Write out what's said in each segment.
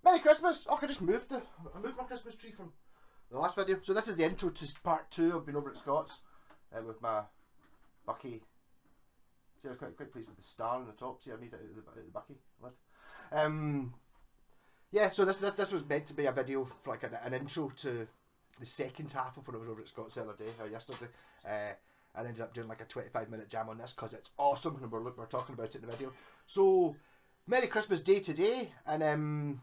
Merry Christmas! Oh, I moved my Christmas tree from the last video. So this is the intro to part 2 of being over at Scott's with my Bucky. See, I was quite pleased with the star on the top. See, I made it out of the Bucky lid. Yeah, so this was meant to be a video for like an intro to the second half of when I was over at Scott's the other day, or yesterday. I ended up doing like a 25-minute jam on this because it's awesome and we're talking about it in the video. So, Merry Christmas Day today, and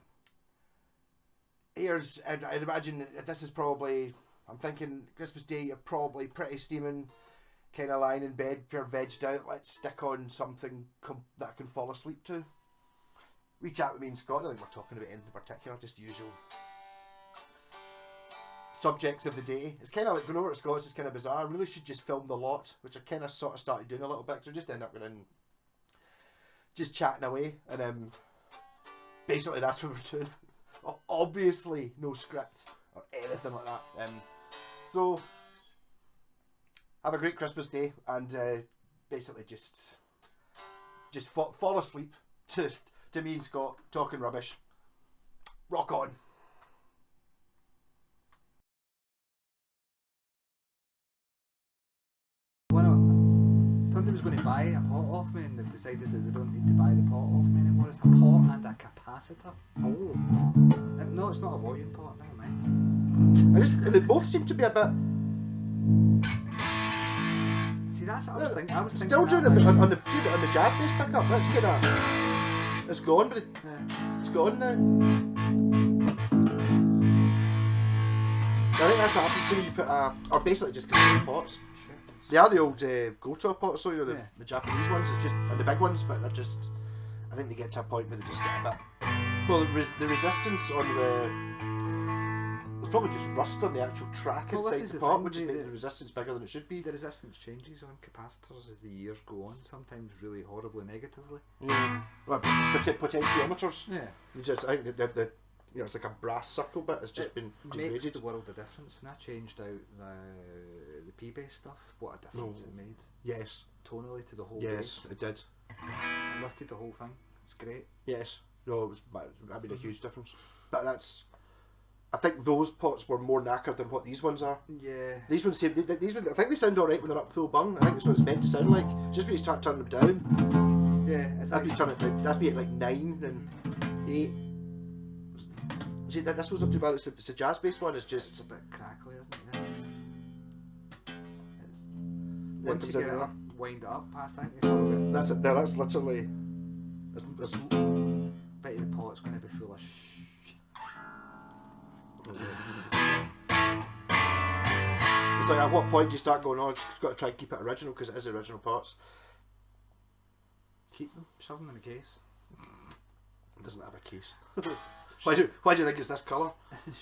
here's, I'd imagine this is probably, I'm thinking Christmas Day you're probably pretty steaming, kind of lying in bed, you're vegged out. Let's stick on something that I can fall asleep to. We chat with me and Scott, I think we're talking about anything in particular, just usual subjects of the day. It's kind of like going over to Scott's, it's kind of bizarre. I really should just film the lot, which I kind of sort of started doing a little bit, so I just end up going in, just chatting away, and basically that's what we're doing. Obviously no script or anything like that. So have a great Christmas Day, and basically just fall asleep to me and Scott talking rubbish. Rock on. Somebody was going to buy a pot off me, and they've decided that they don't need to buy the pot off me anymore. It's a pot and a capacitor. Oh. No, it's not a volume pot, never mind. They both seem to be a bit. See, that's what I was thinking. I was thinking still doing it on the jazz bass pickup. That's kind of. It's gone, but it's gone now. I think that's what happens when you put or basically just complete pots. They are the old go-to pots, so you know the Japanese ones. It's just and the big ones, but they're just. I think they get to a point where they just get a bit. Well, the resistance on there's probably just rust on the actual track inside the pot, which is making the resistance bigger than it should be. The resistance changes on capacitors as the years go on, sometimes really horribly negatively. Yeah. Well, potentiometers. Yeah. I think the it's like a brass circle bit has just been degraded. Makes the world of difference. When I changed out the P-bass stuff, what a difference it made. Yes. Tonally to the whole Yes, bass. it did. It lifted the whole thing. It's great. Yes. No, it made a huge difference. But I think those pots were more knackered than what these ones are. Yeah. These ones seem. These ones, I think they sound alright when they're up full bung. I think that's what it's meant to sound like. Just when you start turning them down. Yeah. That's me turn it down. That's me at like 9 and 8. See, this was up too bad. It's a jazz bass one. It's just. It's a bit crackly, isn't it? Yeah. Once you get it up, wind it up past that. That's it. That's literally. That's Bet you the pot's going to be full of It's like at what point do you start going, oh, it's got to try and keep it original because it is original parts. Keep them, shove them in a case. It doesn't have a case. Why do you think it's this colour?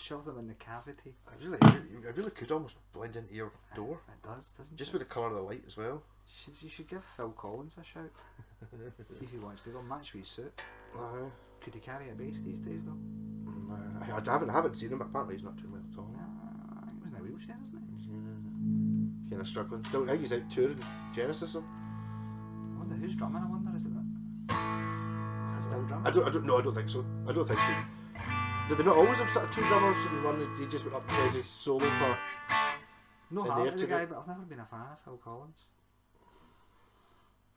Shove them in the cavity. I really could almost blend into your door. It does, doesn't it? Just with the colour of the light as well. You should give Phil Collins a shout. See if he wants to go match with his suit. Could he carry a bass these days though? I haven't seen him, but apparently he's not doing well at all. I think he was in a wheelchair, isn't he? Kind of struggling. Still, I think he's out touring Genesis. I wonder who's drumming. I wonder is it that? Still drumming? I don't think so. I don't think he. Did they not always have sort of 2 drummers and one that he just went up to play his solo for? No harm to the guy, but I've never been a fan of Phil Collins.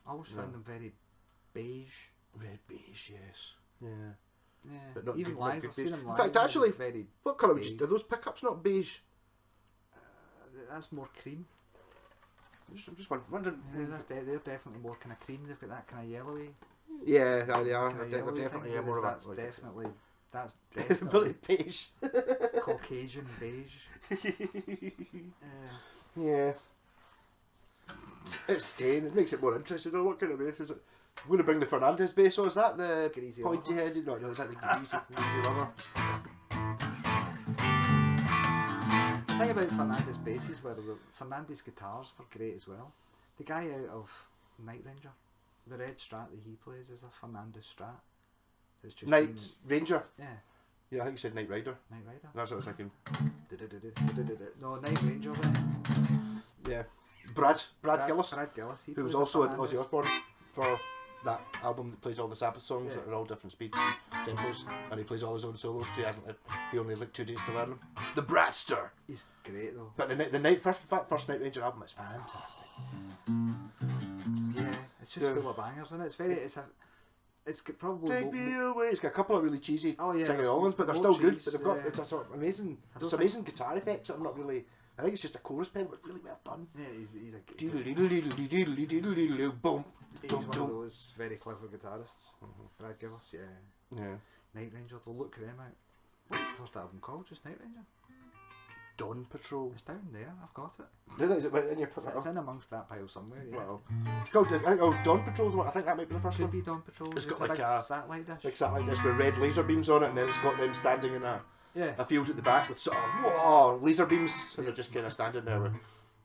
I always found him very beige. Red beige, yes. Yeah. Yeah. But not even good, live, not good I've seen him beige. live. In fact, actually, very what colour beige. are those pickups not beige? That's more cream. I'm just wondering. Yeah, they're definitely more kind of cream. They've got that kind of yellowy. Yeah, they are. Kind of They're yellowy definitely thing, more of that's a. Like, definitely beige. Caucasian beige. Yeah. It's staying. It makes it more interesting. Oh, what kind of bass is it? I'm going to bring the Fernandez bass. Or is that the Greasy pointy headed? No, is that the greasy lover? The thing about Fernandez basses were the Fernandez guitars were great as well. The guy out of Night Ranger, the red Strat that he plays is a Fernandez Strat. It's just Night Ranger? Yeah. Yeah, I think you said Night Rider. Night Rider? That's what I was thinking. No, Night Ranger then. Yeah. Brad Gillis. Brad Gillis. Who was also in Ozzy Osbourne for that album that plays all the Sabbath songs that are all different speeds and tempos, and he plays all his own solos. He only had like 2 days to learn them. The Bratster. He's great though. But first Night Ranger album is fantastic. Yeah, it's just full of bangers, and it's probably Take me away. It's got a couple of really cheesy sing-along ones, but they're still good. But they've got it's a sort of amazing, amazing guitar effects. I'm not really. I think it's just a chorus pen, but really well done. Yeah, he's a boom. He's one of those very clever guitarists. Brad Gillis, Yeah. Night Ranger, they'll look them out. What's the first album called? Just Night Ranger? Dawn Patrol. It's down there, I've got it. Is it in your It's in amongst that pile somewhere, yeah. Well, it's called, I think, Dawn Patrol's one. I think that might be the first Could one. be Dawn Patrol. It's got a like big a satellite dish. Like satellite dish with red laser beams on it, and then it's got them standing in a field at the back with sort of laser beams, and they're just kind of standing there with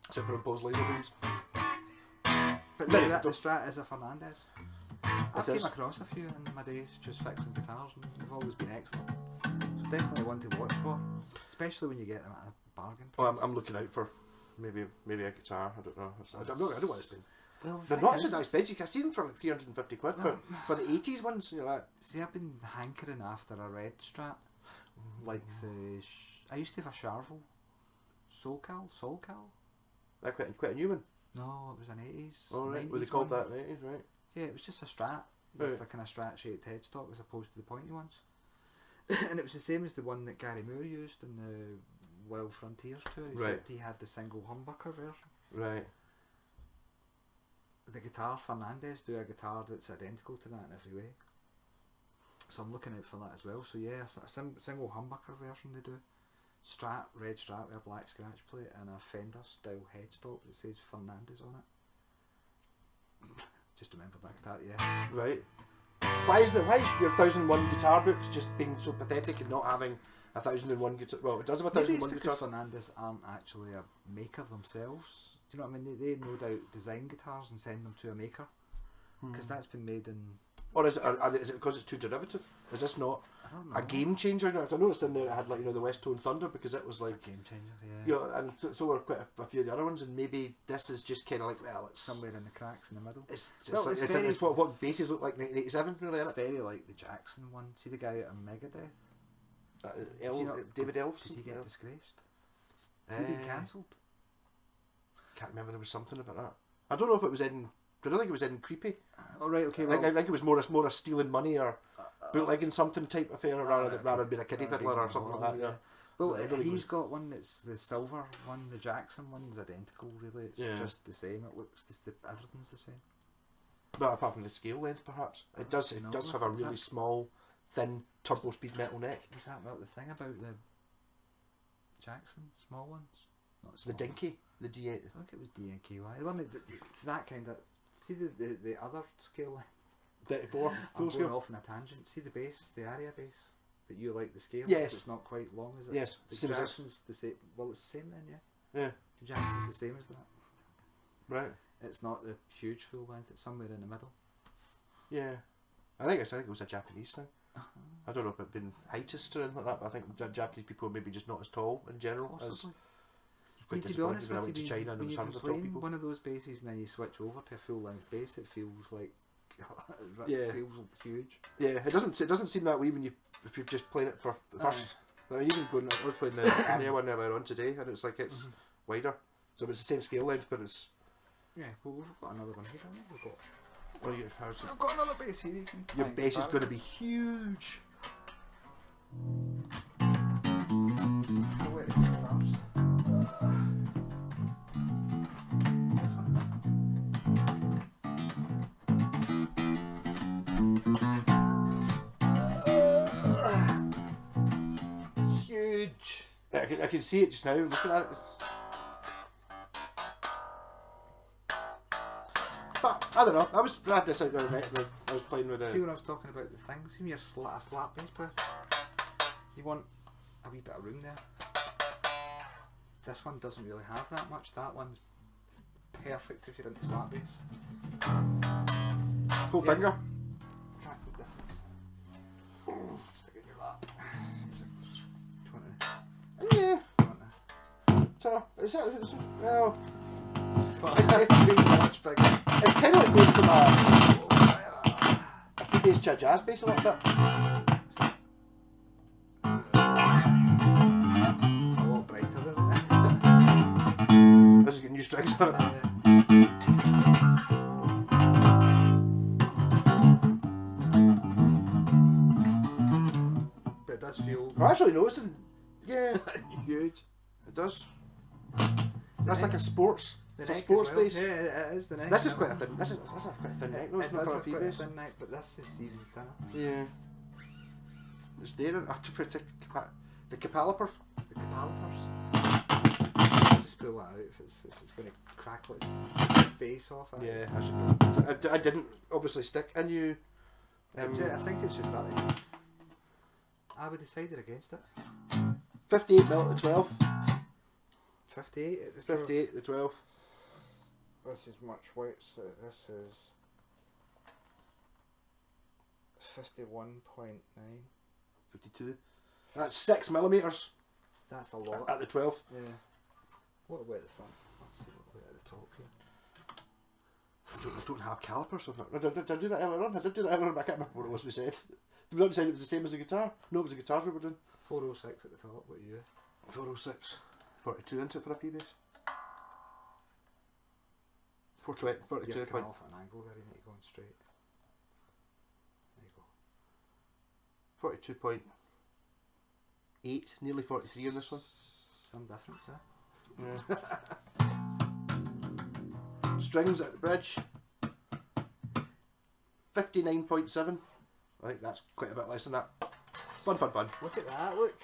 superimposed laser beams. But Very the good. Strat is a Fernandez. I've It came is. across a few in my days just fixing guitars, and they've always been excellent. So definitely one to watch for, especially when you get them at a bargain price. Well, I'm looking out for maybe a guitar. I don't know. I don't want to spend. Well, They're not so nice bids. I've seen them for like 350 quid Well, for the 80s ones. You know that. See, I've been hankering after a red Strat, like the. I used to have a Charvel, Soulcal. That's quite a new one. No, it was an 80s. Oh right, 90s well, they called one. that in the 80s, right? Yeah, it was just a Strat Right. with a kind of Strat-shaped headstock as opposed to the pointy ones. And it was the same as the one that Gary Moore used in the Wild Frontiers tour, except he had the single humbucker version. Right. The guitar Fernandez do a guitar that's identical to that in every way. So I'm looking out for that as well. So yeah, a single humbucker version they do. Red Strat with a black scratch plate and a Fender style headstock that says Fernandez on it. Just remember that guitar, yeah. Right. Why is your 1001 guitar books just being so pathetic and not having 1001 guitar? Well, it does have a Maybe it's 1001 because guitar. Fernandez aren't actually a maker themselves. Do you know what I mean? They no doubt design guitars and send them to a maker because that's been made in. Or is it because it's too derivative? Is this not I don't know. a game changer? I noticed in there it had like the West Tone Thunder because it was It's like a game changer, yeah. you know, and so were quite a few of the other ones, and maybe this is just kind of like it's Somewhere in the cracks in the middle. It's Well, it's very- what basses look like 1987 really. It's Isn't very like the Jackson one. See the guy out of Megadeth? it? Did he not- David Elfson. Did he get disgraced? Has Eh, he been cancelled? Can't remember. There was something about that. I don't know if it was in. I don't think it was in Creepy. Oh right, okay. I Well, think it was more a stealing money or bootlegging something type affair rather than being a kiddie fiddler or something like that. Yeah. Well, I don't think it he's was- got one that's the silver one. The Jackson one's identical, really. It's Yeah. just the same. It looks everything's the same. But apart from the scale length, perhaps it does. It No, does have a is really that- small, thin turbo speed metal neck. Was that about the thing about the Jackson small ones? Not The small. Dinky, the D8. I think it was DNKY. The one that kind of. See the other scale line. 34 I'm full going scale. off on a tangent. See the bass, the Aria bass that you like the scale. Yes. It's not quite long, is it? Yes, The same as this. Jackson's the same. Well, it's the same then, yeah. Yeah, The Jackson's the same as that. right. It's not the huge full length. It's somewhere in the middle. Yeah, I think it was a Japanese thing. I don't know if it'd been heightist or anything like that, but I think Japanese people are maybe just not as tall in general. As Possibly. it's quite To be honest disappointing when I with went to you, China and there when was you've hundreds been of tall playing people. one of those basses and then you switch over to a full length bass, it feels like Yeah. it feels huge. Yeah, it doesn't seem that way when if you're just playing it for the first. I mean, even going, I was playing the Aria one earlier on today, and it's like it's wider, so it's the same scale length, but it's. Yeah, well, we've got another one here, haven't we? Well, how's it? I've got another bass here. You can Your find bass is guitars. going to be huge. Oh, wait, it's guitars. This one. Huge. I can see it just now. Looking at it. But I don't know. I had this out the other night when I was playing with See a. when I was talking about the thing? See when you're a slap bass player? You want a wee bit of room there. This one doesn't really have that much. That one's perfect if you're into slap bass. Whole Yeah. finger. Track the difference. Stick it in your lap. Do you want Yeah. to? So it's well. It's much bigger. It's kind of like going from a. bass to a jazz bass a little bit. It's a lot brighter, isn't it? This has got new strings on it. But it does feel I'm actually noticing. Yeah, huge. it does. That's like a sports. The It's a neck sports as well. bass. Yeah, it is the neck. This is quite a thin. This is quite a thin neck. No, it's It not does for a have P quite a bass. thin neck, but this is even thinner. Yeah. It's there. I have to protect the calipers. The calipers. Just pull that out if it's going to crackle its face off. Yeah, I should. I didn't obviously stick. I knew. I think it's just that. I would decided against it. 58 mil to 12. 58 at the 58 to 12. This is much weight, so this is 51.9. 52. That's 6 millimeters That's a lot. at the 12th. Yeah. What about the front? Let's see what about at the top here. I don't have calipers. Did I do that earlier on? I did do that earlier on, but I can't remember what it was we said. Did we not decide it was the same as the guitar? No, it was the guitars we were doing. 406 at the top, what are you? 406. 42 into it for a P bass. 420, 42 You're point. coming off at an angle there, you need to go on straight. There you go. 42.8, nearly 43 in this one. Some difference there. Yeah. Strings at the bridge. 59.7. I think that's quite a bit less than that. Fun. Look at that, look.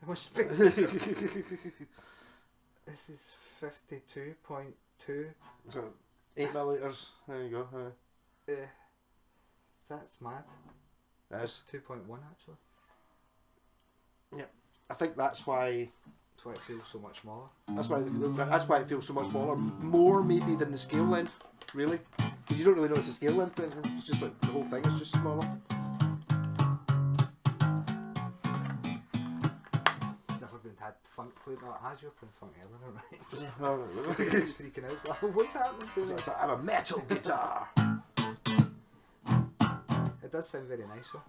It must be. This is 52.2. So 8 millimeters. There you go. That's mad. That is. 2.1 actually. Yeah. I think that's why. That's why it feels so much smaller. That's why it feels so much smaller. More maybe than the scale length, really. Because you don't really know it's a scale length, but it's just like the whole thing is just smaller. Never been had funk played that. Has you playing funk earlier, right? Yeah. He's freaking out. He's like, what's happening to me? It's like, I have a metal guitar. It does sound very nice though.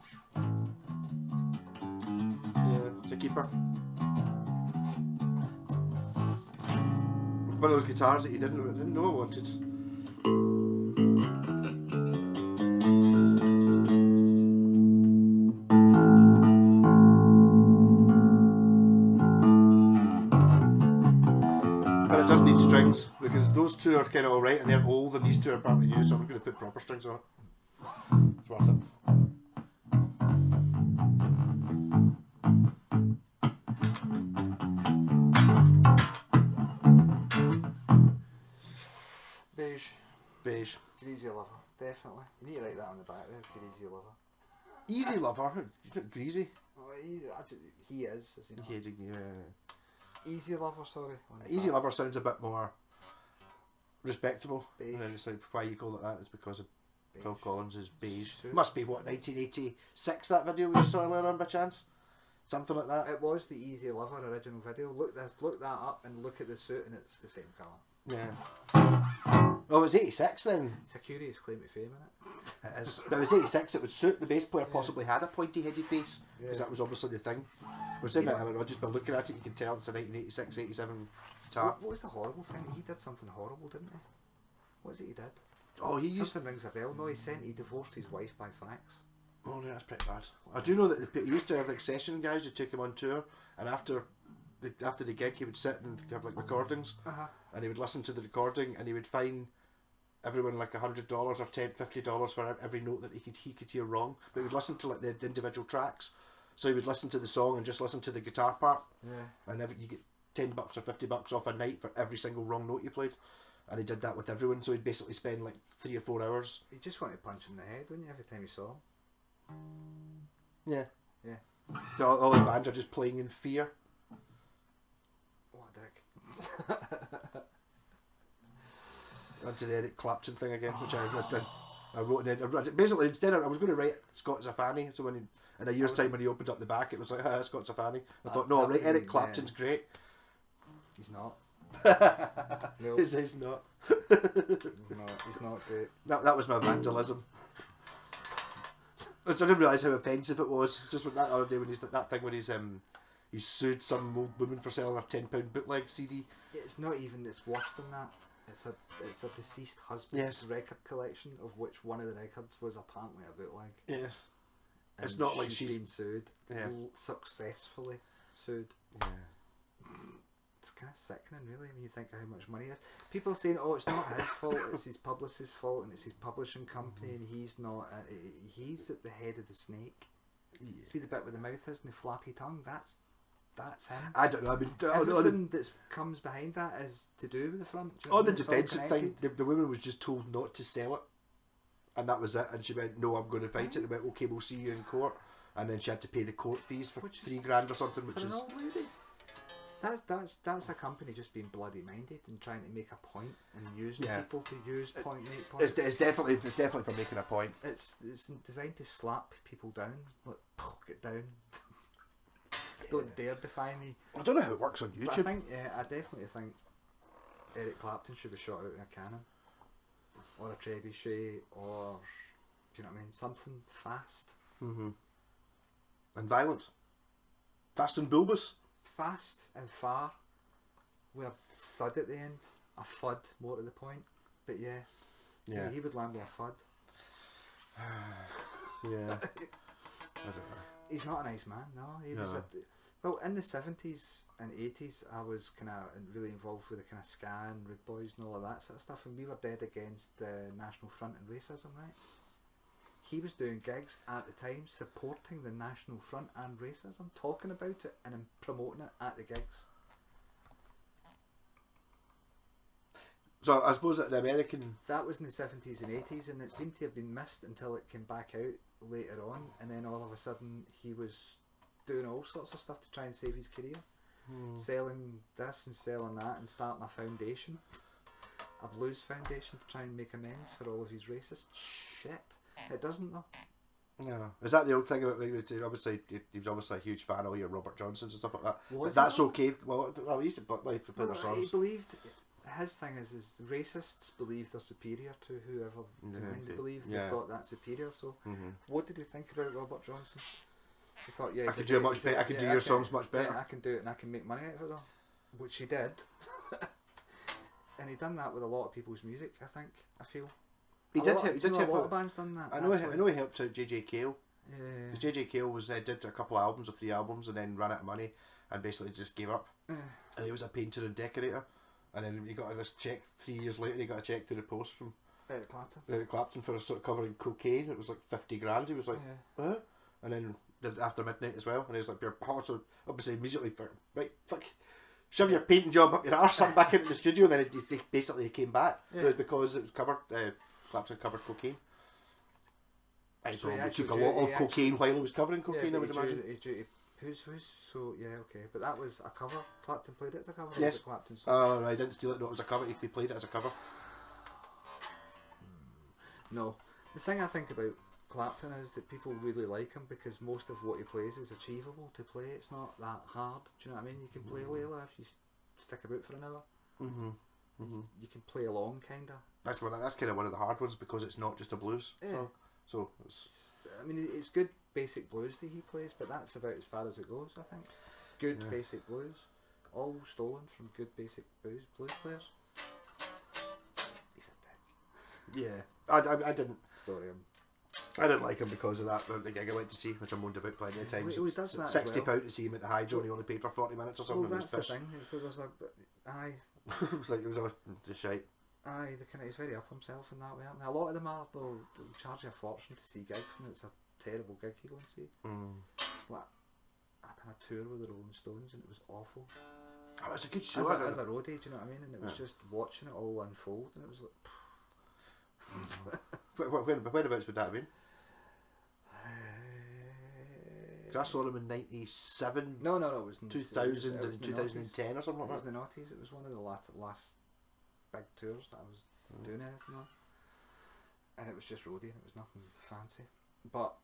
Yeah, it's a keeper. One of those guitars that you didn't know I wanted. And it doesn't need strings because those two are kind of alright and they're old and these two are apparently new, so I'm going to put proper strings on it. It's worth it. Beige. Greasy lover, definitely. You need to write that on the back there. Greasy lover. Easy lover. Is it greasy? Oh, he is he not? Yeah. Easy lover, sorry. Easy lover sounds a bit more respectable. Beige. And then it's like why you call it that is because of Beige. Phil Collins is beige. Suit. Must be what 1986 that video we saw earlier on by chance, something like that. It was the Easy Lover original video. Look that up and look at the suit and it's the same colour. Yeah. Oh, it was 86 then. It's a curious claim to fame, isn't it? It is. But it was 86. It would suit the bass player possibly had a pointy-headed face because that was obviously the thing. We're saying that just by looking at it, you can tell it's a 1986, 87 guitar. What was the horrible thing? He did something horrible, didn't he? What was it he did? Oh, he used. Something rings a bell. No, he divorced his wife by fax. Oh, no, that's pretty bad. I do know that he used to have like session guys who took him on tour, and after the gig, he would sit and have like recordings, and he would listen to the recording, and he would fine everyone like $100 or $50 for every note that he could hear wrong. But he would listen to like the individual tracks, so he would listen to the song and just listen to the guitar part. Yeah. And you get $10 or $50 off a night for every single wrong note you played. And he did that with everyone, so he'd basically spend like 3 or 4 hours. You just want to punch him in the head, wouldn't you, every time you saw him? Yeah. Yeah. So all the bands are just playing in fear. What a dick. Onto the Eric Clapton thing again, which I wrote in. Basically, instead I was going to write Scott's a fanny, so when in a year's time when he opened up the back, it was like, Scott's a fanny. I thought, no, right, Eric Clapton's great. He's not. No. He's not. He's not great. That was my vandalism. I didn't realise how offensive it was. It's just when that other day when that thing when he's sued some old woman for selling a £10 bootleg CD. It's not even. It's worse than that. It's a deceased husband's record collection, of which one of the records was apparently a bootleg. Yes. And it's not like she's been sued. Yeah. Successfully sued. Yeah. It's kind of sickening, really, when you think of how much money it is. People are saying, "Oh, it's not his fault; it's his publicist's fault, and it's his publishing company, and he's not. He's at the head of the snake. Yeah. See the bit where the mouth is and the flappy tongue? That's him. I don't know. I mean, everything that comes behind that is to do with the front. You know on the it's all defensive thing, connected. the woman was just told not to sell it, and that was it. And she went, "No, I'm going to fight it." And they went, "Okay, we'll see you in court." And then she had to pay the court fees for $3,000 or something, which for is an old lady. That's a company just being bloody minded and trying to make a point and using people to use point make points. It's definitely for making a point. It's designed to slap people down, like get down. Don't dare defy me. I don't know how it works on YouTube. But I definitely think Eric Clapton should be shot out in a cannon, or a trebuchet, or do you know what I mean? Something fast. And violent. Fast and bulbous. Fast and far, with a thud at the end. A thud, more to the point. But yeah, he would land with a thud. Yeah. I don't know. He's not a nice man, no. He was well, in the 70s and 80s, I was kind of really involved with the kind of ska and Rude Boys and all of that sort of stuff, and we were dead against the National Front and racism, right? He was doing gigs at the time supporting the National Front and racism, talking about it and promoting it at the gigs. So I suppose that the American... That was in the 70s and 80s, and it seemed to have been missed until it came back out later on, and then all of a sudden he was doing all sorts of stuff to try and save his career. Selling this and selling that and starting a foundation. A blues foundation to try and make amends for all of his racist shit. It doesn't though. No. Is that the old thing about obviously he was obviously a huge fan of all your Robert Johnsons and stuff like that. Was but that's okay. Well, he used to play their songs. He believed his thing is racists believe they're superior to whoever they believe they've got that superior. So what did he think about Robert Johnson? He thought, I could do much better. I could do your songs much better. Yeah, I can do it and I can make money out of it though. Which he did. And he done that with a lot of people's music, I think. I feel. He did help. A lot of bands done that. I know he helped out JJ Cale. Yeah. Because JJ Cale did a couple of albums or 3 albums and then ran out of money and basically just gave up. And he was a painter and decorator. And then he got this check 3 years later. He got a check through the post from Eric Clapton for sort of covering cocaine. It was like $50,000. He was like, huh? And then did After Midnight as well. And he was like, your heart, so obviously immediately right, like. Shove your painting job up your arse, back into the studio, and then he basically came back. It was because it was covered. Clapton covered cocaine. And so he took a lot of cocaine while he was covering cocaine. I would imagine. Who's so okay, but that was a cover. Clapton played it as a cover. Yes. Was it Clapton's Oh, I didn't steal it. No, it was a cover. He played it as a cover. No, the thing I think about Clapton is that people really like him because most of what he plays is achievable to play. It's not that hard. Do you know what I mean? You can play Layla if you stick about for an hour. You can play along, kinda. That's kind of one of the hard ones because it's not just a blues. Yeah. So I mean, it's good basic blues that he plays, but that's about as far as it goes. I think. Good basic blues, all stolen from good basic blues players. He's a dick. Yeah, I didn't. Sorry, I didn't like him because of that. The gig I went to see, which I moaned about plenty of times. He does that £60 to see him at the Hydro, and he only paid for 40 minutes or something. Well, that's the thing. There's it was like it was just shite. He's very up himself in that way. And a lot of them are they'll charge you a fortune to see gigs, and it's a terrible gig you go and see. Like, I done a tour with the Rolling Stones, and it was awful. Oh, it was a good show. As a roadie, do you know what I mean? And it was just watching it all unfold, and it was like. Whereabouts would that have been? I saw them in 97. No, it was 2000 and 2010 or something like that. It was the noughties. It was one of the last big tours that I was doing anything on. And it was just roadie and it was nothing fancy. But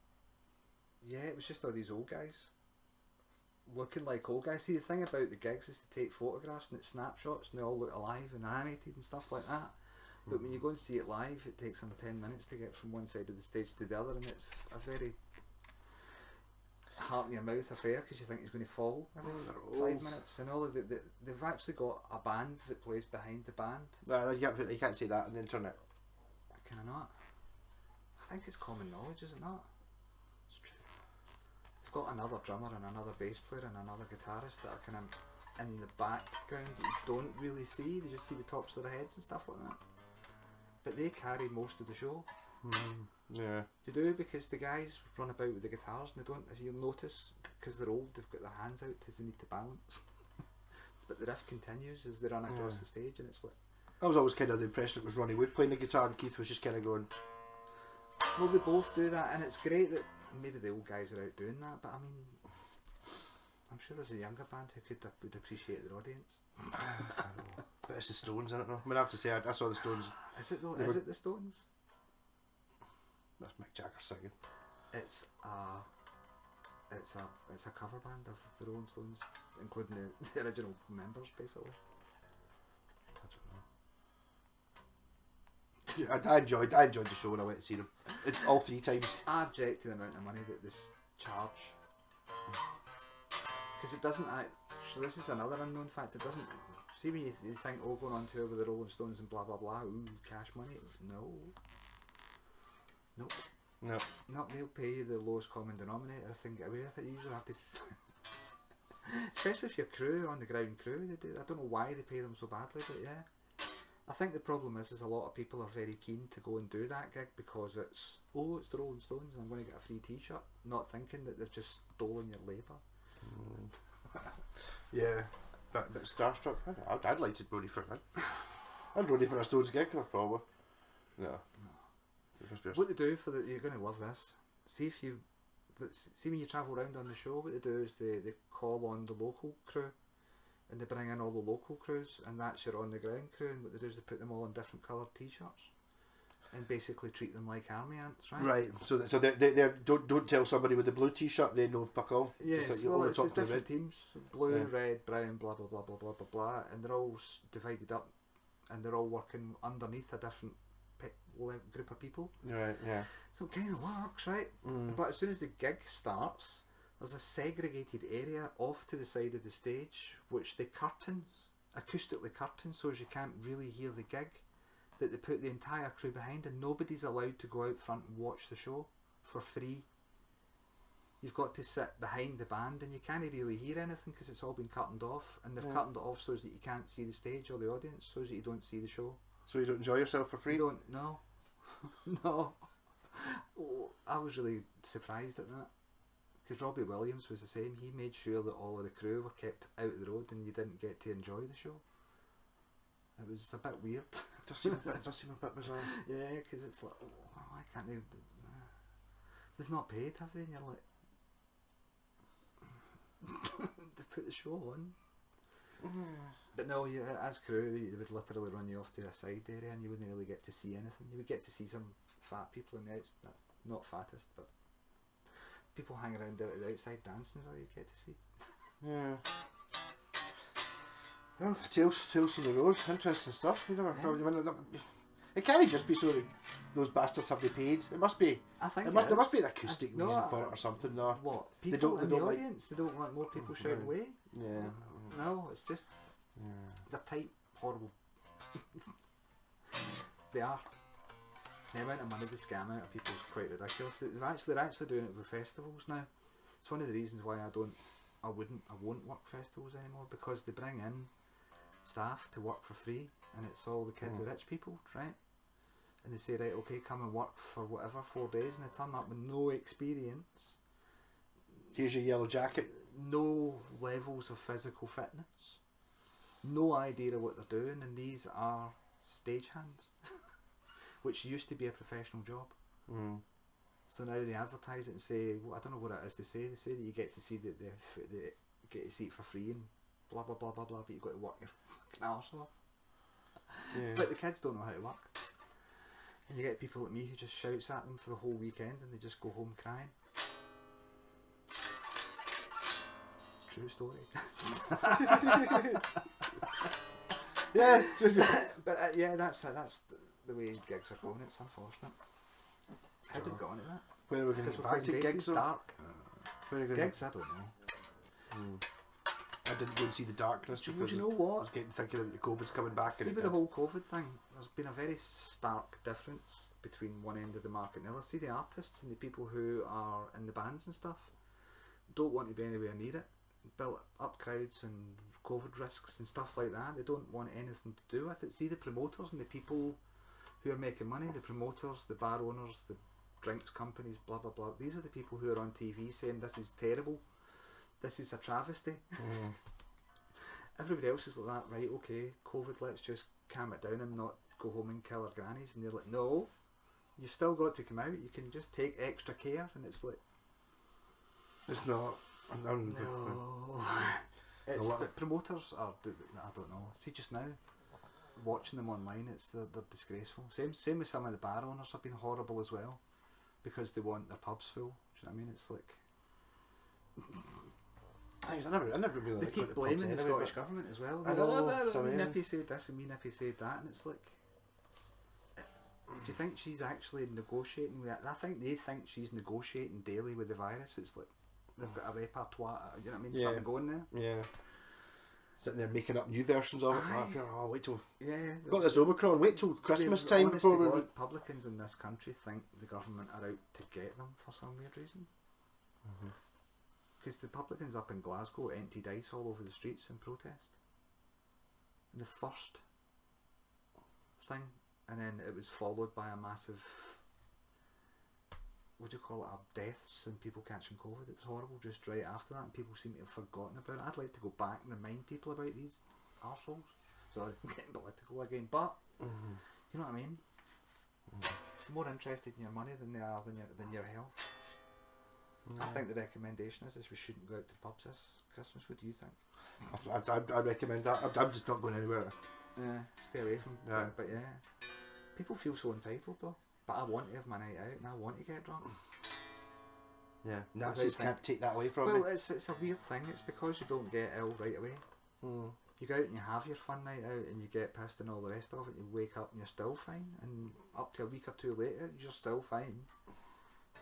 yeah, it was just all these old guys looking like old guys. See, the thing about the gigs is to take photographs and it's snapshots and they all look alive and animated and stuff like that. But when you go and see it live, it takes them 10 minutes to get from one side of the stage to the other, and it's a very heart in your mouth affair because you think he's going to fall every 5 minutes, and all of they've actually got a band that plays behind the band. No, you can't say that on the internet. Can I not? I think it's common knowledge, is it not? It's true. They've got another drummer and another bass player and another guitarist that are kind of in the background that you don't really see. You just see the tops of their heads and stuff like that. But they carry most of the show. Yeah. They do, because the guys run about with the guitars and they don't, if you'll notice, because they're old, they've got their hands out because they need to balance. But the riff continues as they run across the stage, and it's like... I was always kind of the impression it was Ronnie Wood playing the guitar and Keith was just kind of going... Well, they both do that, and it's great that maybe the old guys are out doing that, but I mean... I'm sure there's a younger band who would appreciate their audience. I know. But it's the Stones, isn't it? No? I mean, I have to say, I saw the Stones... Is it though? Is it the Stones? That's Mick Jagger singing. It's a cover band of the Rolling Stones, including the original members, basically. I don't know. Yeah, I enjoyed the show when I went to see them. It's all 3 times. I object to the amount of money that this charge, because it doesn't. So this is another unknown fact. It doesn't. See, when you think, oh, going on tour with the Rolling Stones and blah blah blah, ooh, cash money. No. Nope. No. Not they'll pay you the lowest common denominator if they can get away with it. You usually have to, especially if you're crew, on the ground crew. They do. I don't know why they pay them so badly, but yeah. I think the problem is a lot of people are very keen to go and do that gig because it's the Rolling Stones and I'm going to get a free T-shirt, not thinking that they've just stolen your labour. Yeah, but starstruck. I'd like to Brody for that. I'd Brody for a Stones gig, probably. No. What they do you're going to love this. See when you travel around on the show, what they do is they call on the local crew, and they bring in all the local crews, and that's your on the ground crew. And what they do is they put them all in different coloured T-shirts, and basically treat them like army ants, right? Right. So they don't tell somebody with the blue T-shirt they know fuck all. Yes. Like Well, it's different red teams: blue, Yeah. red, brown, blah blah blah blah blah blah blah, and they're all divided up, and they're all working underneath a different group of people. Right. Yeah. So it kind of works, right? But as soon as the gig starts, there's a segregated area off to the side of the stage, which they acoustically curtain, so as you can't really hear the gig, that they put the entire crew behind, and nobody's allowed to go out front and watch the show for free. You've got to sit behind the band, and you can't really hear anything because it's all been curtained off, and they've curtained it off so that you can't see the stage or the audience, so that you don't see the show. So you don't enjoy yourself for free? You don't, no. No. Oh, I was really surprised at that. Because Robbie Williams was the same. He made sure that all of the crew were kept out of the road and you didn't get to enjoy the show. It was a bit weird. It does seem a bit bizarre. Yeah, because it's like, oh, why can't they... They've not paid, have they? And you're like... They put the show on. But no, as crew, they would literally run you off to a side area and you wouldn't really get to see anything. You would get to see some fat people in the outside, not fattest, but people hang around out the outside dancing is all you get to see. Yeah. Oh, tales from the road, interesting stuff. You never it can't just be so that those bastards have they paid. It must be. I think there must be an acoustic reason for it or something. No. What? People in the audience? They don't want more people shouting away? Yeah. No, it's just they're tight, horrible. They are. The amount of money they scam out of people is quite ridiculous. They're actually doing it with festivals now. It's one of the reasons why I won't work festivals anymore, because they bring in staff to work for free, and it's all the kids of rich people, right? And they say, right, okay, come and work for whatever 4 days, and they turn up with no experience. Here's your yellow jacket. No levels of physical fitness. No idea of what they're doing, and these are stagehands, which used to be a professional job. So now they advertise it and say, well, I don't know what it is they say that you get to see they get to see it for free and blah blah blah blah blah, but you've got to work your fucking arse off. Yeah. But the kids don't know how to work, and you get people like me who just shouts at them for the whole weekend and they just go home crying. True story. Yeah. But yeah, that's the way gigs are going. It's unfortunate. How did we get on to that? When we can get back to gigs, dark. Very good. Gigs, I don't know. I didn't go and see The Darkness Do because you know I what? was getting thinking about the COVID's coming back. See, And with the whole COVID thing, there's been a very stark difference between one end of the market and the other. See, the artists and the people who are in the bands and stuff don't want to be anywhere near it. Built up crowds and COVID risks and stuff like that. They don't want anything to do with it. See, the promoters and the people who are making money, the promoters, the bar owners, the drinks companies, blah blah blah. These are the people who are on TV saying this is terrible, this is a travesty. Everybody else is like that, right? Okay, COVID, let's just calm it down and not go home and kill our grannies. And they're like, no, you've still got to come out. You can just take extra care, and it's like, it's not. no. It's, but promoters are, I don't know. See, just now, watching them online, they're disgraceful. Same with some of the bar owners have been horrible as well, because they want their pubs full. Do you know what I mean? It's like I never really. They keep blaming the Scottish government as well. I know. Me nippy said this and me nippy said that, and it's like, do you think she's actually negotiating with that? I think they think she's negotiating daily with the virus. It's like they've got a repertoire, you know what I mean? Yeah. Something going there. Yeah. Sitting there making up new versions of it. Aye. Oh, wait till Yeah. got this Omicron. Wait till Christmas time honest to before we. God, publicans in this country think the government are out to get them for some weird reason. Because the publicans up in Glasgow emptied ice all over the streets in protest. In the first thing, and then it was followed by a massive, what do you call it, deaths and people catching COVID. It was horrible just right after that, and people seem to have forgotten about it. I'd like to go back and remind people about these arseholes. Sorry, I'm getting political again, but you know what I mean? They're more interested in your money than they are than your health. I think the recommendation is we shouldn't go out to pubs this Christmas. What do you think? I recommend that. I'm just not going anywhere. Yeah, stay away from Yeah. But yeah, people feel so entitled though. But I want to have my night out and I want to get drunk. Yeah, Nazis can't take that away from Well, me. it's a weird thing. It's because you don't get ill right away. You go out and you have your fun night out and you get pissed and all the rest of it. You wake up and you're still fine, and up to a week or two later, you're still fine.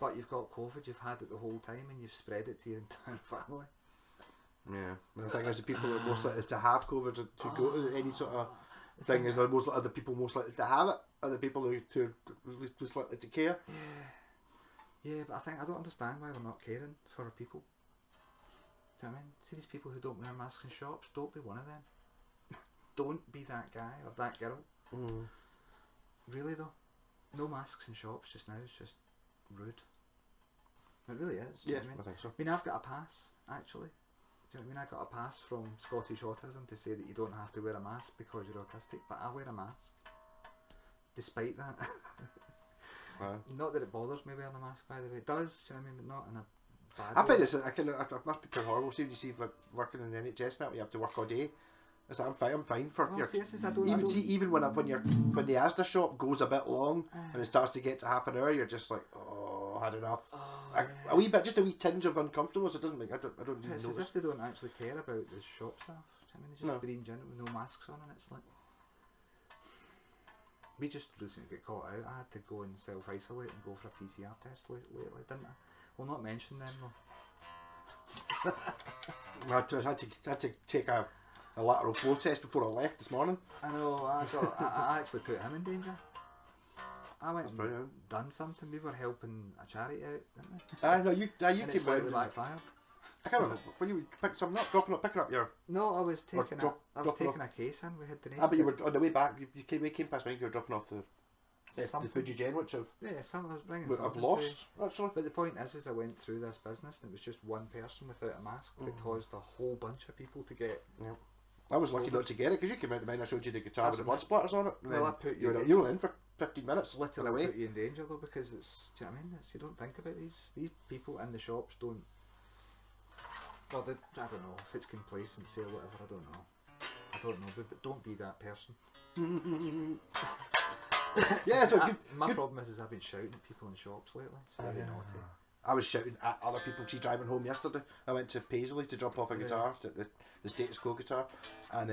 But you've got COVID, you've had it the whole time, and you've spread it to your entire family. Yeah, and the thing is, the people that are most likely to have COVID or to go to any sort of thing is the people most likely to have it are the people who are least likely to care. Yeah, but I don't understand why we're not caring for our people. Do you know what I mean? See these people who don't wear masks in shops, don't be one of them. Don't be that guy or that girl. Really though, no masks in shops just now is just rude. It really is. Yes, I mean, I think so. I mean, I've got a pass actually. Do you know what I mean? I got a pass from Scottish Autism to say that you don't have to wear a mask because you're autistic, but I wear a mask. Despite that, not that it bothers me wearing a mask. By the way, it does. Do you know what I mean? But not in a bad I way. find it must be pretty horrible. See, when you see like, working in the NHS now, you have to work all day. It's like, I'm fine for Well, even when the Asda shop goes a bit long and it starts to get to half an hour, you're just like, oh, had enough. A wee bit, just a wee tinge of uncomfortableness. It doesn't make. I don't even It's notice. as if they don't actually care about the shop staff. I mean, they just No. breathe in with no masks on, and it's like we just recently got caught out. I had to go and self-isolate and go for a PCR test lately, didn't I? We'll not mention them though. I had to take a lateral flow test before I left this morning. I know. I actually put him in danger. I went That's and right, done something. We were helping a charity out, didn't we? No, you And it came slightly round. backfired. I can't remember when you picked some up, picking up your. No, I was taking dropping a case in. We had donated. But you were on the way back. You came past me. You were dropping off the Something. Fuji Gen, which I was bringing I've something lost actually. But the point is I went through this business and it was just one person without a mask that caused a whole bunch of people to get. Yeah. I was lucky not to get it because you came out to mine. I showed you the guitar That's with the blood splatters on it. And Well, then I put you you. were in for 15 minutes. Literally away. put you in danger though, because it's. Do you know what I mean? You don't think about these people in the shops don't. Well, I don't know if it's complacency or whatever. I don't know, but don't be that person. Yeah, so My good. problem is I've been shouting at people in shops lately. It's very naughty. I was shouting at other people. She driving home yesterday. I went to Paisley to drop off a guitar, the status quo guitar, and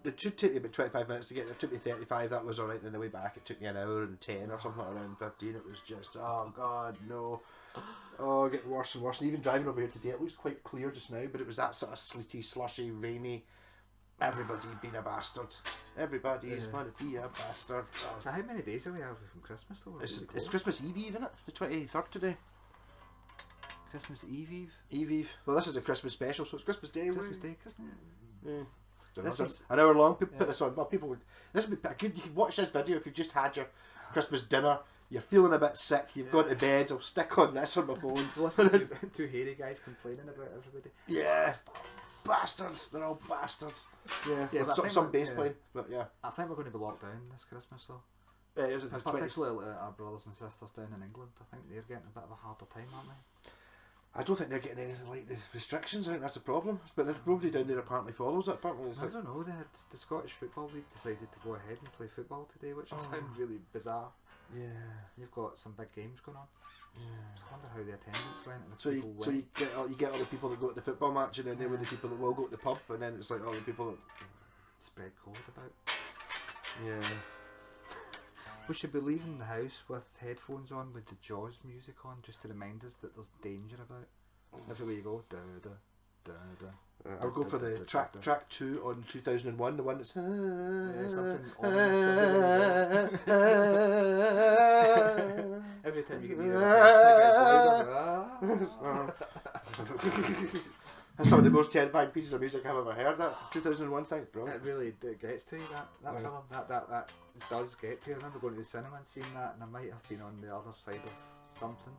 it should take me about 25 minutes to get there. It took me 35. That was alright. And then the way back, it took me an hour and 10 or something, around 15. It was just, oh god, no. Oh, getting worse and worse. And even driving over here today, it looks quite clear just now, but it was that sort of sleety, slushy, rainy. Everybody being a bastard. Everybody's going to be a bastard. Oh. So how many days are we have from Christmas though? It's Christmas Eve, isn't it? The 23rd today. Christmas Eve. Eve. Well, this is a Christmas special, so it's Christmas Day. Christmas Day, Christmas. Yeah. This is an hour long. Put this on. Well, people would. This would be good. You could watch this video if you've just had your Christmas dinner. You're feeling a bit sick. You've gone to bed. I'll stick on this on my phone. Listen to two hairy guys complaining about everybody. Yeah, bastards. They're all bastards. Yeah. But some bass playing. But yeah. I think we're going to be locked down this Christmas though. Yeah, particularly our brothers and sisters down in England. I think they're getting a bit of a harder time, aren't they? I don't think they're getting anything like the restrictions. I think that's the problem. But nobody down there apparently follows it. Apparently, it's I don't know. The Scottish Football League decided to go ahead and play football today, which I found really bizarre. Yeah. You've got some big games going on. Yeah. I wonder how the attendance went. And So you get all the people that go to the football match, and then they were the people that will go to the pub, and then it's like all the people that spread cold about. Yeah. We should be leaving the house with headphones on with the Jaws music on, just to remind us that there's danger about. Everywhere you go, da da da da. I'll go for the track 2 on 2001, the one that's something every time you get near that's some of the most terrifying pieces of music I've ever heard. That 2001 thing, brilliant. It really gets to you. That film, that does get to you. I remember going to the cinema and seeing that, and I might have been on the other side of something.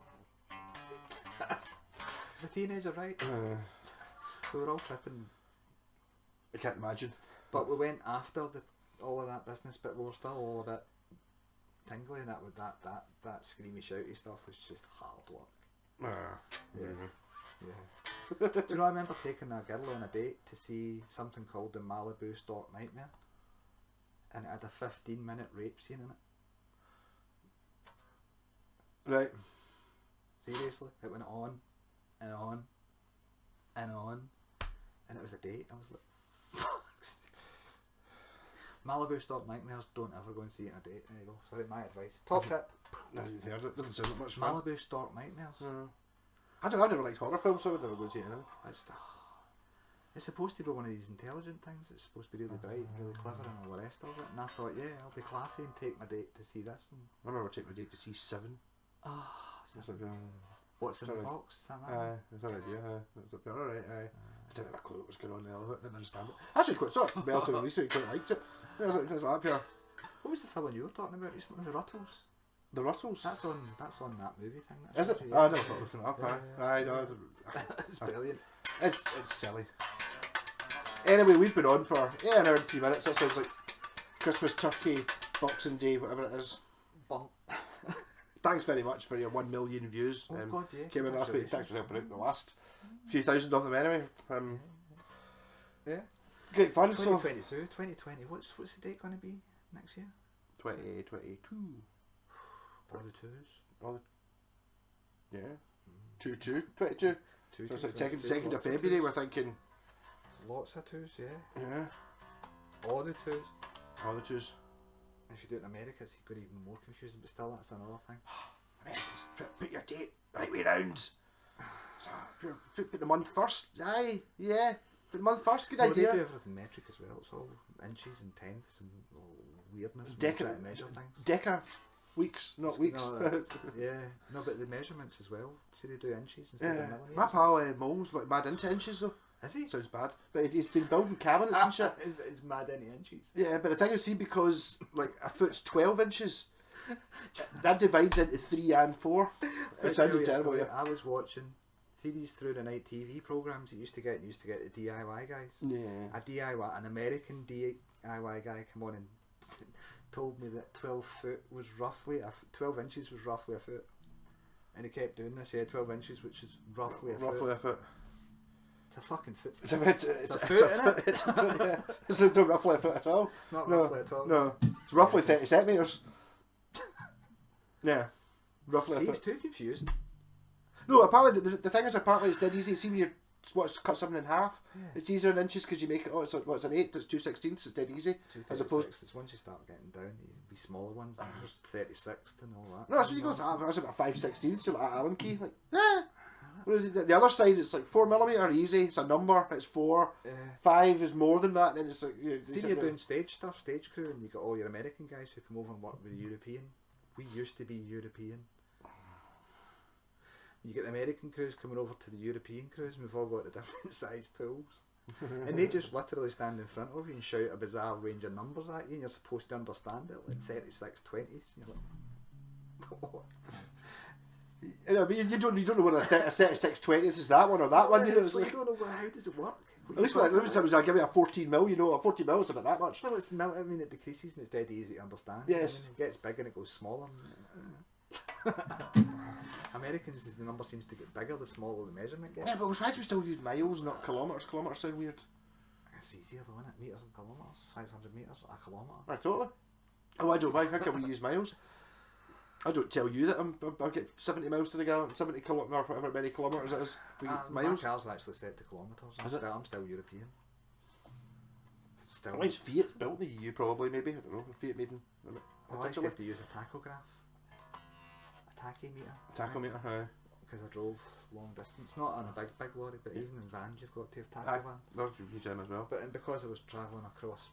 As a teenager, right? We were all tripping. I can't imagine. But we went after all of that business, but we were still all a bit tingly, and that screamy, shouty stuff was just hard work. Yeah. Do you know, I remember taking a girl on a date to see something called the Malibu Stork Nightmare, and it had a 15-minute rape scene in it. Right. Seriously, it went on and on and on, and it was a date. I was like, fuck. Malibu Stork Nightmares, don't ever go and see it on a date. There you go. Sorry, my advice. Top tip. No, you heard it. Doesn't sound like much fun. Malibu Stork Nightmares. I never liked horror films, so I would never go and see it. It's supposed to be one of these intelligent things. It's supposed to be really bright, really clever, and all the rest of it. And I thought, yeah, I'll be classy and take my date to see this. And I remember taking my date to see Seven. What's in the box? Is that that? It's an idea. It's a alright. I didn't have a clue what was going on there. I didn't understand it. Actually, quite sort of relatively recently, quite liked it. I was like, up here. What was the film you were talking about recently? The Ruttles. The Ruttles. That's on that movie thing. Is it? I don't know. Looking it up. I know. It's brilliant. It's silly. Anyway, we've been on for an hour and 3 minutes. That sounds like Christmas turkey, Boxing Day, whatever it is. Bump. Thanks very much for your 1 million views. Oh God, yeah. Came in last week. Thanks for helping out the last few thousand of them anyway. Yeah. Great fun. 2022, 2020. What's the date going to be next year? 2022. All the twos. All the 22. So it's like second of February. We're thinking. Lots of twos, yeah. Yeah. All the twos. All the twos. If you do it in America, it's going to be even more confusing, but still, that's another thing. Americans, put your date right way round. So, put the month first. Aye, yeah. Put the month first, good idea. They do everything metric as well. It's all inches and tenths and weirdness. Deca measure things. Deca weeks, not weeks. No, yeah, no, but the measurements as well. See, they do inches instead of millimetres. My pal Mole's like mad into inches though. Is he? Sounds bad, but he's been building cabinets and shit. It's mad into inches. Yeah, but the thing is, see, because like a foot's 12 inches, that divides into 3 and 4. It sounded terrible. Yeah. I was watching. See these through the night TV programs you used to get the DIY guys. Yeah. An American DIY guy come on and told me that 12 inches was roughly a foot, and he kept doing this. He had 12 inches, which is roughly a foot. It's a fucking foot. It's a foot. Yeah. This is not roughly a foot at all. Not roughly at all. No, it's roughly 30 centimetres. Yeah, roughly. See, it's too confusing. No, apparently the thing is, apparently it's dead easy. See when you're cut something in half. Yeah. It's easier in inches because you make it. Oh, it's an 8. It's 2/16. It's dead easy. 236. As opposed. It's once you start getting down, you be smaller ones. And there's 36 and all that. No, that's what you go. That's about 5/16. So like Allen key, like What is it? The other side is like 4mm easy. It's a number. It's 4. 5 is more than that. And then it's like see, you're doing stage stuff, stage crew, and you got all your American guys who come over and work with the European. We used to be European. You get the American crews coming over to the European crews, and we've all got the different size tools. And they just literally stand in front of you and shout a bizarre range of numbers at you, and you're supposed to understand it, like 36 20s. And you're like, what? You know, but you don't know what a 36 20th is, that one or that one. You know, it's like, I don't know how does it work. At least when I give you a 14mm, you know, a 14mm is about that much. Well, it's I mean, it decreases and it's dead easy to understand. Yes. I mean, it gets big and it goes smaller. Americans, the number seems to get bigger the smaller the measurement gets. Yeah, but why do we still use miles, not kilometres? Kilometres sound weird. It's easier though, isn't it? Metres and kilometres. 500 metres, a kilometre. Right, totally. Oh, I don't. Why? How can we use miles? I don't tell you that I'll get 70 miles to the gallon, 70 kilometres, or whatever many kilometres it is. We get miles. My car's actually set to kilometres. I'm still European. Still. Mine's Fiat's built in the EU, probably, maybe. I don't know. Fiat made in. Well, I used to have to use a tachograph. Tachymeter. Tachometer, aye. Because I drove long distance, not on a big lorry, but even in vans you've got to have tachovan. No, you use them as well. But because I was travelling across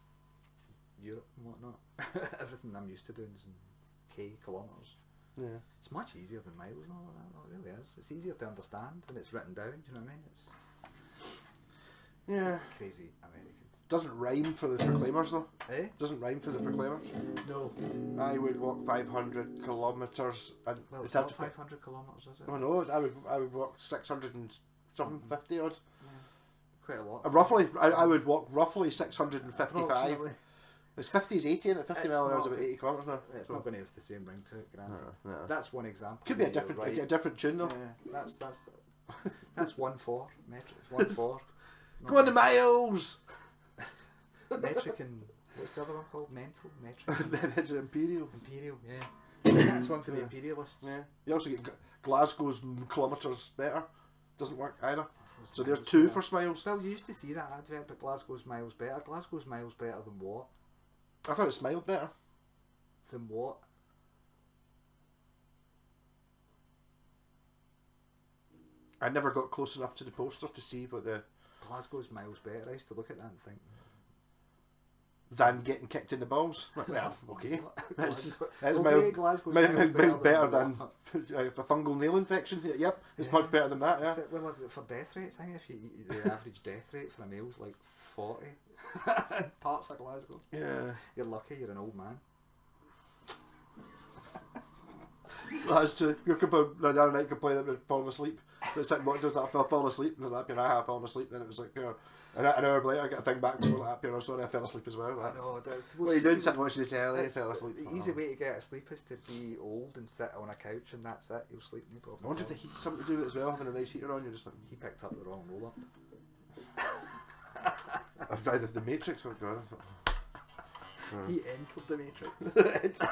Europe and whatnot, everything I'm used to doing is in kilometres. Yeah. It's much easier than miles and all of that. No, it really is. It's easier to understand when it's written down. Do you know what I mean? It's crazy Americans. Doesn't rhyme for the proclaimers though. Eh? Doesn't rhyme for the proclaimers. No. I would walk 500 kilometres and Well, it's not 500 kilometres, is it? Oh no, I would walk 600 and something 50 odd. Yeah. Quite a lot. Roughly, I would walk roughly 655. Approximately. It's 50 is 80 and at 50 It's mile an hour is not- about 80 kilometres now. It's not going to have the same ring to it, granted. No. That's one example. Could be a You're different, right. a different tune though. Yeah, that's 1/4 metric. 1/4. Go on the miles. Metric and what's the other one called? Mental metric. It's an imperial. Imperial. Yeah. That's one for the imperialists. Yeah. You also get Glasgow's kilometres better. Doesn't work either. So there's 2 for smiles. Well, you used to see that advert, but Glasgow's miles better. Glasgow's miles better than what? I thought it smiled better. Than what? I never got close enough to the poster to see what the Glasgow's miles better. I used to look at that and think. than getting kicked in the balls. Well, okay. That's Glasgow's miles better than what? a fungal nail infection. Yep, it's much better than that. Yeah. Well, for death rates, I think the average death rate for a male is like 40 in parts of Glasgow. Yeah. You're lucky. You're an old man. That's true. You're the other night complaining about falling asleep. So it's like, what does that? I fell asleep. And I was like, I have fallen asleep. Then it was like, an hour later, I get a thing back to like, sorry, I fell asleep as well. I know. What are you doing? Sitting watching the telly, I fell asleep. The easy way to get to sleep is to be old and sit on a couch, and that's it. You'll sleep, no problem. I wonder if the heat's something to do with it as well, having a nice heater on. You're just like, He picked up the wrong roll up. I've tried the Matrix. Oh god. He entered the Matrix. It's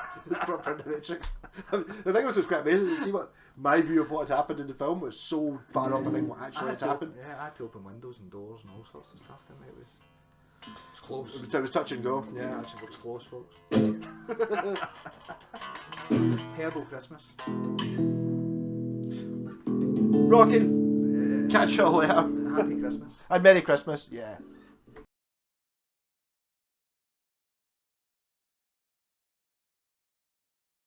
proper the Matrix. The thing was quite amazing to see what my view of what had happened in the film was so far off. I think what actually had happened. I had to open windows and doors and all sorts of stuff. And it was close. It was touch and go. Yeah. Actually, it was close, folks. Herbal Christmas. Rocking. Catch you all later. Happy Christmas. And Merry Christmas. Yeah.